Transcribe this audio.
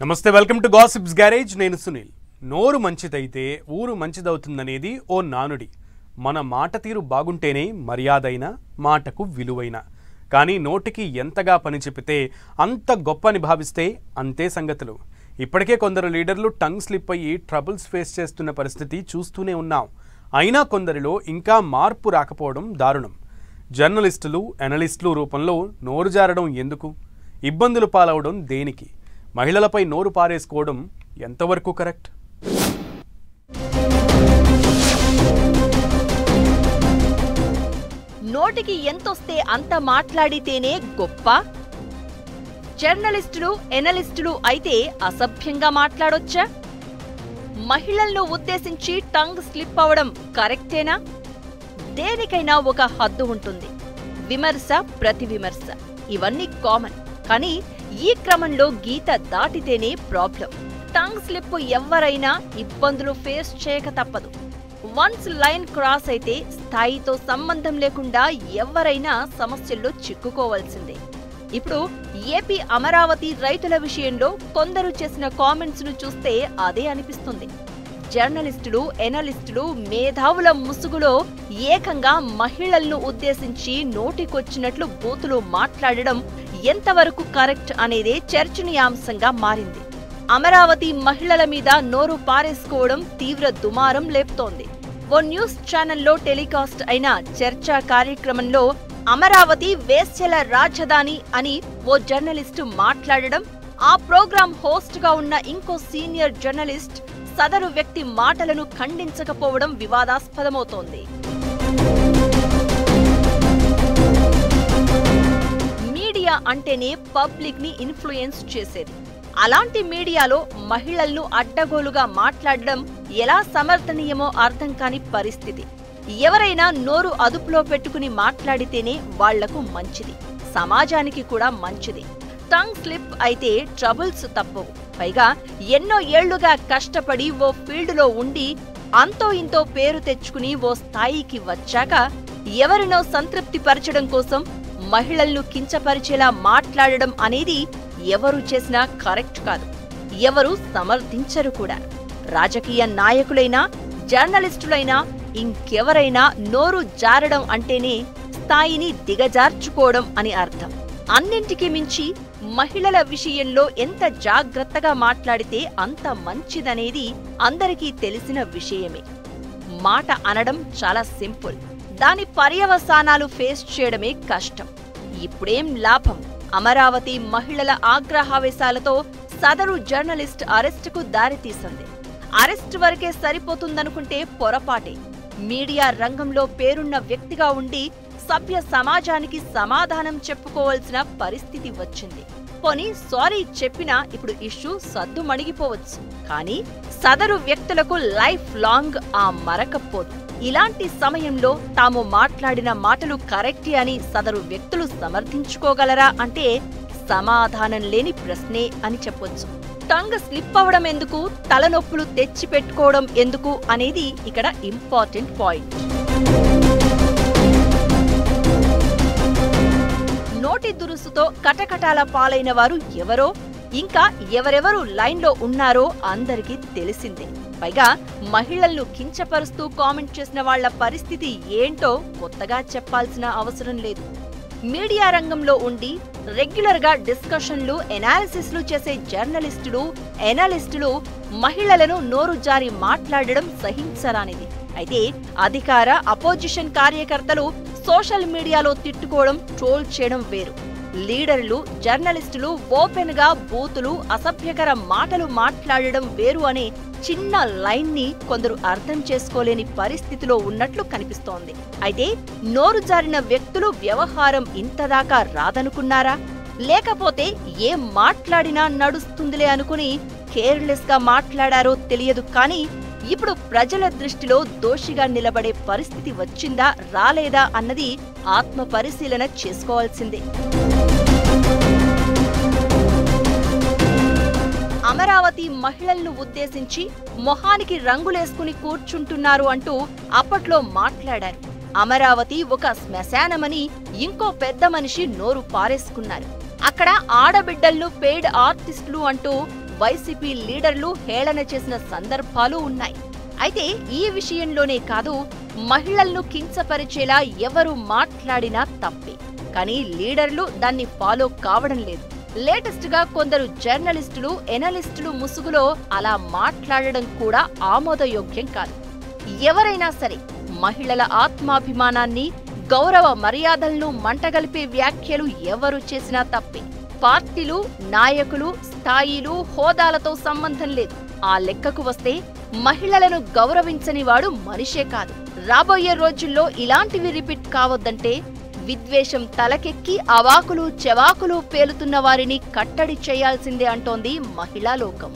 నమస్తే welcome to gossips garage నేను సునీల్ నోరు మంచిదైతే ఊరు మంచిదవుతుందనేది ఓ నానుడి మన మాట తీరు బాగుంటేనే మర్యాదైన మాటకు విలువైన కానీ నోటికి ఎంతగా పని చెప్పితే అంత గొప్పని భావిస్తే అంతే సంగతులు ఇప్పటికే కొందరు లీడర్లు టంగ్ స్లిప్ అయ్యి ట్రబుల్స్ ఫేస్ చేస్తున్న పరిస్థితి చూస్తూనే ఉన్నాం అయినా కొందరిలో ఇంకా మార్పు రాకపోవడం దారుణం జర్నలిస్టులు అనలిస్టులు రూపంలో నోరు జారడం ఎందుకు ఇబ్బందులు పాలవడం దేనికి మహిళలపై నోరు పారేసుకోవడం ఎంతవరకు కరెక్ట్ నోటికి ఎంతొస్తే అంత మాట్లాడితేనే గొప్ప జర్నలిస్టులు ఎనలిస్టులు అయితే అసభ్యంగా మాట్లాడొచ్చా మహిళలను ఉద్దేశించి టంగ్ స్లిప్ అవడం కరెక్టేనా దేనికైనా ఒక హద్దు ఉంటుంది విమర్శ ప్రతి విమర్శ ఇవన్నీ కామన్ కానీ ఈ క్రమంలో గీత దాటితేనే ప్రాబ్లం టంగ్ స్లిప్ ఎవరైనా ఇబ్బందులు ఫేస్ చేయక తప్పదు వన్స్ లైన్ క్రాస్ అయితే స్థాయితో సంబంధం లేకుండా ఎవరైనా సమస్యల్లో చిక్కుకోవాల్సిందే ఇప్పుడు ఏపీ అమరావతి రైతుల విషయంలో కొందరు చేసిన కామెంట్స్ ను చూస్తే అదే అనిపిస్తుంది జర్నలిస్టులు ఎనలిస్టులు మేధావుల ముసుగులో ఏకంగా మహిళలను ఉద్దేశించి నోటికొచ్చినట్లు బూతులు మాట్లాడడం ఎంతవరకు కరెక్ట్ అనేదే చర్చనీయాంశంగా మారింది అమరావతి మహిళల మీద నోరు పారేసుకోవడం తీవ్ర దుమారం లేపుతోంది ఓ న్యూస్ ఛానల్లో టెలికాస్ట్ అయిన చర్చా కార్యక్రమంలో అమరావతి వేశ్యల రాజధాని అని ఓ జర్నలిస్టు మాట్లాడడం ఆ ప్రోగ్రాం హోస్ట్ గా ఉన్న ఇంకో సీనియర్ జర్నలిస్ట్ సదరు వ్యక్తి మాటలను ఖండించకపోవడం వివాదాస్పదమవుతోంది మీడియా అంటేనే పబ్లిక్ ని ఇన్ఫ్లుయెన్స్ చేసేది అలాంటి మీడియాలో మహిళలను అడ్డగోలుగా మాట్లాడడం ఎలా సమర్థనీయమో అర్థం కాని పరిస్థితి ఎవరైనా నోరు అదుపులో పెట్టుకుని మాట్లాడితేనే వాళ్లకు మంచిది సమాజానికి కూడా మంచిది టంగ్ స్లిప్ అయితే ట్రబుల్స్ తప్పవు పైగా ఎన్నో ఏళ్లుగా కష్టపడి ఓ ఫీల్డ్లో ఉండి అంతో ఇంతో పేరు తెచ్చుకుని ఓ స్థాయికి వచ్చాక ఎవరినో సంతృప్తి పరచడం కోసం మహిళలను కించపరిచేలా మాట్లాడడం అనేది ఎవరు చేసినా కరెక్ట్ కాదు ఎవరు సమర్థించరు కూడా రాజకీయ నాయకులైనా జర్నలిస్టులైనా ఇంకెవరైనా నోరు జారడం అంటేనే స్థాయిని దిగజార్చుకోవడం అని అర్థం అన్నింటికీ మించి మహిళల విషయంలో ఎంత జాగ్రత్తగా మాట్లాడితే అంత మంచిదనేది అందరికీ తెలిసిన విషయమే మాట అనడం చాలా సింపుల్ దాని పర్యవసానాలు ఫేస్ చేయడమే కష్టం ఇప్పుడేం లాభం అమరావతి మహిళల ఆగ్రహావేశాలతో సదరు జర్నలిస్ట్ అరెస్టుకు దారితీసింది అరెస్ట్ వరకే సరిపోతుందనుకుంటే పొరపాటే మీడియా రంగంలో పేరున్న వ్యక్తిగా ఉండి సభ్య సమాజానికి సమాధానం చెప్పుకోవాల్సిన పరిస్థితి వచ్చింది పోనీ సారీ చెప్పినా ఇప్పుడు ఇష్యూ సద్దుమణిగిపోవచ్చు కానీ సదరు వ్యక్తులకు లైఫ్ లాంగ్ ఆ మరకపోదు ఇలాంటి సమయంలో తాము మాట్లాడిన మాటలు కరెక్టే అని సదరు వ్యక్తులు సమర్థించుకోగలరా అంటే సమాధానం లేని ప్రశ్నే అని చెప్పొచ్చు టంగ్ స్లిప్ అవడం ఎందుకు తలనొప్పులు తెచ్చి పెట్టుకోవడం ఎందుకు అనేది ఇక్కడ ఇంపార్టెంట్ పాయింట్ నోటి దురుసుతో కటకటాల పాలైన వారు ఎవరో ఇంకా ఎవరెవరు లైన్లో ఉన్నారో అందరికీ తెలిసిందే పైగా మహిళలను కించపరుస్తూ కామెంట్ చేసిన వాళ్ల పరిస్థితి ఏంటో కొత్తగా చెప్పాల్సిన అవసరం లేదు మీడియా రంగంలో ఉండి రెగ్యులర్ గా డిస్కషన్లు ఎనాలిసిస్లు చేసే జర్నలిస్టులు ఎనలిస్టులు మహిళలను నోరు జారి మాట్లాడడం సహించరానిది అయితే అధికార అపోజిషన్ కార్యకర్తలు సోషల్ మీడియాలో తిట్టుకోవడం ట్రోల్ చేయడం వేరు లీడర్లు జర్నలిస్టులు ఓపెన్ గా బూతులు అసభ్యకర మాటలు మాట్లాడడం వేరు అనే చిన్న లైన్ ని కొందరు అర్థం చేసుకోలేని పరిస్థితిలో ఉన్నట్లు కనిపిస్తోంది అయితే నోరు జారిన వ్యక్తులు వ్యవహారం ఇంతదాకా రాదనుకున్నారా లేకపోతే ఏం మాట్లాడినా నడుస్తుందిలే అనుకుని కేర్లెస్ గా మాట్లాడారో తెలియదు కానీ ఇప్పుడు ప్రజల దృష్టిలో దోషిగా నిలబడే పరిస్థితి వచ్చిందా రాలేదా అన్నది ఆత్మ పరిశీలన చేసుకోవాల్సిందే అమరావతి మహిళలను ఉద్దేశించి మొహానికి రంగులేసుకుని కూర్చుంటున్నారు అంటూ అప్పట్లో మాట్లాడారు అమరావతి ఒక శ్మశానమని ఇంకో పెద్ద మనిషి నోరు పారేసుకున్నారు. అక్కడ ఆడబిడ్డలను పెయిడ్ ఆర్టిస్టులు అంటూ వైసీపీ లీడర్లు హేళన చేసిన సందర్భాలు ఉన్నాయి. అయితే ఈ విషయంలోనే కాదు, మహిళలను కించపరిచేలా ఎవరు మాట్లాడినా తప్పే. కానీ లీడర్లు దాన్ని ఫాలో కావడం లేదు. లేటెస్ట్ గా కొందరు జర్నలిస్టులు, ఎనలిస్టులు ముసుగులో అలా మాట్లాడడం కూడా ఆమోదయోగ్యం కాదు. ఎవరైనా సరే మహిళల ఆత్మాభిమానాన్ని, గౌరవ మర్యాదలను మంటగలిపే వ్యాఖ్యలు ఎవరు చేసినా తప్పే. పార్టీలు, నాయకులు, స్థాయిలు, హోదాలతో సంబంధం లేదు. ఆ లెక్కకు వస్తే మహిళలను గౌరవించని వాడు మనిషే కాదు. రాబోయే రోజుల్లో ఇలాంటివి రిపీట్ కావద్దంటే విద్వేషం తలకెక్కి అవాకులు చెవాకులు పేలుతున్న వారిని కట్టడి చేయాల్సిందే అంటోంది మహిళా లోకం.